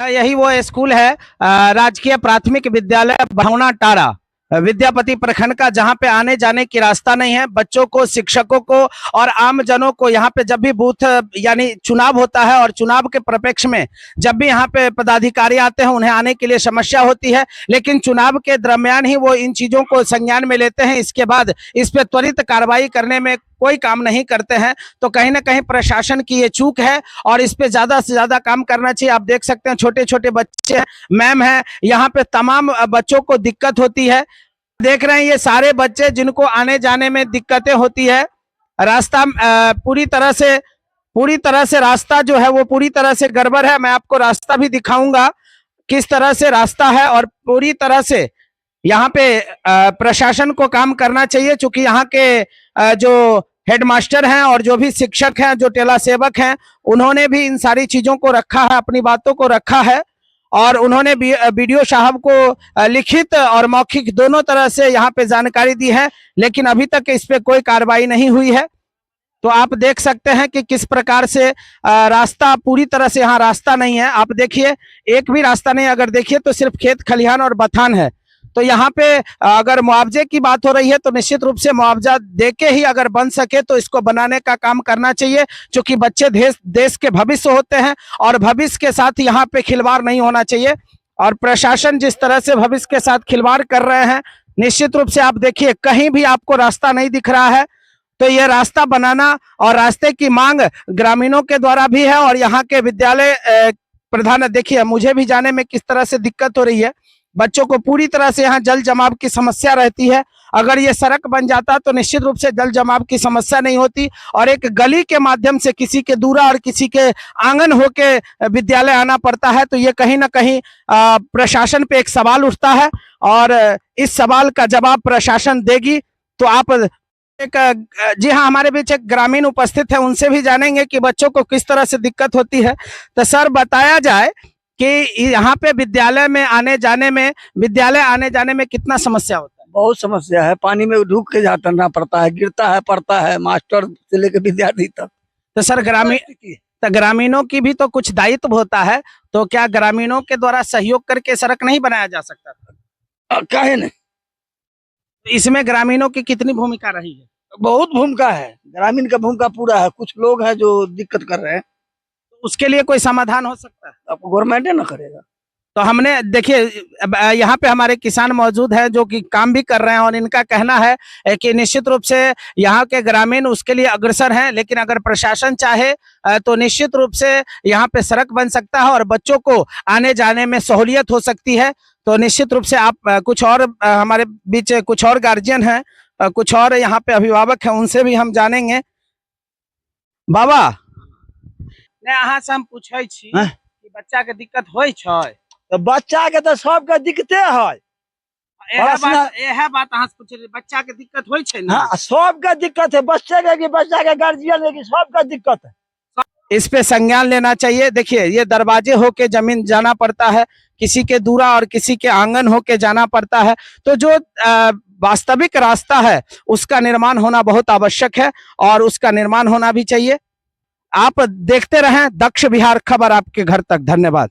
यही वो स्कूल है राजकीय प्राथमिक विद्यालय भावना टारा विद्यापति प्रखंड का, जहां पे आने जाने की रास्ता नहीं है। बच्चों को, शिक्षकों को और आम जनों को यहाँ पे जब भी बूथ यानी चुनाव होता है और चुनाव के परिप्रेक्ष्य में जब भी यहाँ पे पदाधिकारी आते हैं उन्हें आने के लिए समस्या होती है, लेकिन चुनाव के दरमियान ही वो इन चीजों को संज्ञान में लेते हैं। इसके बाद इस पे त्वरित कार्रवाई करने में कोई काम नहीं करते हैं। तो कहीं ना कहीं प्रशासन की ये चूक है और इस पे ज्यादा से ज्यादा काम करना चाहिए। आप देख सकते हैं छोटे छोटे बच्चे मैम है, यहाँ पे तमाम बच्चों को दिक्कत होती है। देख रहे हैं ये सारे बच्चे जिनको आने जाने में दिक्कतें होती है। रास्ता पूरी तरह से रास्ता जो है वो पूरी तरह से गड़बड़ है। मैं आपको रास्ता भी दिखाऊंगा किस तरह से रास्ता है, और पूरी तरह से यहाँ पे प्रशासन को काम करना चाहिए, क्योंकि यहाँ के जो हेडमास्टर हैं और जो भी शिक्षक हैं, जो टेला सेवक हैं, उन्होंने भी इन सारी चीजों को रखा है, अपनी बातों को रखा है और उन्होंने बीडीओ साहब को लिखित और मौखिक दोनों तरह से यहाँ पे जानकारी दी है, लेकिन अभी तक इस पे कोई कार्रवाई नहीं हुई है। तो आप देख सकते हैं कि किस प्रकार से रास्ता पूरी तरह से यहाँ रास्ता नहीं है। आप देखिए एक भी रास्ता नहीं, अगर देखिए तो सिर्फ खेत खलिहान और बथान है। तो यहाँ पे अगर मुआवजे की बात हो रही है तो निश्चित रूप से मुआवजा देके ही अगर बन सके तो इसको बनाने का काम करना चाहिए, क्योंकि बच्चे देश के भविष्य होते हैं और भविष्य के साथ यहाँ पे खिलवाड़ नहीं होना चाहिए। और प्रशासन जिस तरह से भविष्य के साथ खिलवाड़ कर रहे हैं, निश्चित रूप से आप देखिए कहीं भी आपको रास्ता नहीं दिख रहा है। तो ये रास्ता बनाना और रास्ते की मांग ग्रामीणों के द्वारा भी है और यहाँ के विद्यालय प्रधान, देखिए मुझे भी जाने में किस तरह से दिक्कत हो रही है। बच्चों को पूरी तरह से यहाँ जल जमाव की समस्या रहती है। अगर ये सड़क बन जाता तो निश्चित रूप से जल जमाव की समस्या नहीं होती और एक गली के माध्यम से किसी के दूरा और किसी के आंगन होके विद्यालय आना पड़ता है। तो ये कहीं ना कहीं प्रशासन पे एक सवाल उठता है और इस सवाल का जवाब प्रशासन देगी। तो आप जी हाँ, हमारे बीच एक ग्रामीण उपस्थित है, उनसे भी जानेंगे कि बच्चों को किस तरह से दिक्कत होती है। तो सर बताया जाए कि यहाँ पे विद्यालय आने जाने में कितना समस्या होता है? बहुत समस्या है। पानी में डूब के जाना पड़ता है, गिरता है, पड़ता है, मास्टर से लेकर विद्यार्थी तक। तो सर ग्रामीणों की भी तो कुछ दायित्व होता है, तो क्या ग्रामीणों के द्वारा सहयोग करके सड़क नहीं बनाया जा सकता? काहे नहीं? इसमें ग्रामीणों की कितनी भूमिका रही है? बहुत भूमिका है, ग्रामीण का भूमिका पूरा है। कुछ लोग हैं जो दिक्कत कर रहे हैं, उसके लिए कोई समाधान हो सकता है? आपको गवर्नमेंट ना करेगा। तो हमने देखिए यहाँ पे हमारे किसान मौजूद हैं जो कि काम भी कर रहे हैं और इनका कहना है कि निश्चित रूप से यहाँ के ग्रामीण उसके लिए अग्रसर हैं, लेकिन अगर प्रशासन चाहे तो निश्चित रूप से यहाँ पे सड़क बन सकता है और बच्चों को आने जाने में सहूलियत हो सकती है। तो निश्चित रूप से आप कुछ और हमारे बीच कुछ और गार्जियन हैं, कुछ और यहाँ पे अभिभावक हैं, उनसे भी हम जानेंगे। बाबा अहाँ से हम पूछे छी कि बच्चा के दिक्कत होय छै? तो बच्चा के तो सबके दिक्कते है। यह बात अहाँ से पूछ, बच्चा के दिक्कत होय छै ना? हाँ, सबके दिक्कत है, बच्चे के कि बच्चा के गार्जियन के, सबके दिक्कत है। इस पे संज्ञान लेना चाहिए। देखिए ये दरवाजे होके जमीन जाना पड़ता है, किसी के दूरा और किसी के आंगन होके जाना पड़ता है। तो जो वास्तविक रास्ता है उसका निर्माण होना बहुत आवश्यक है और उसका निर्माण होना भी चाहिए। आप देखते रहें दक्ष बिहार खबर आपके घर तक। धन्यवाद।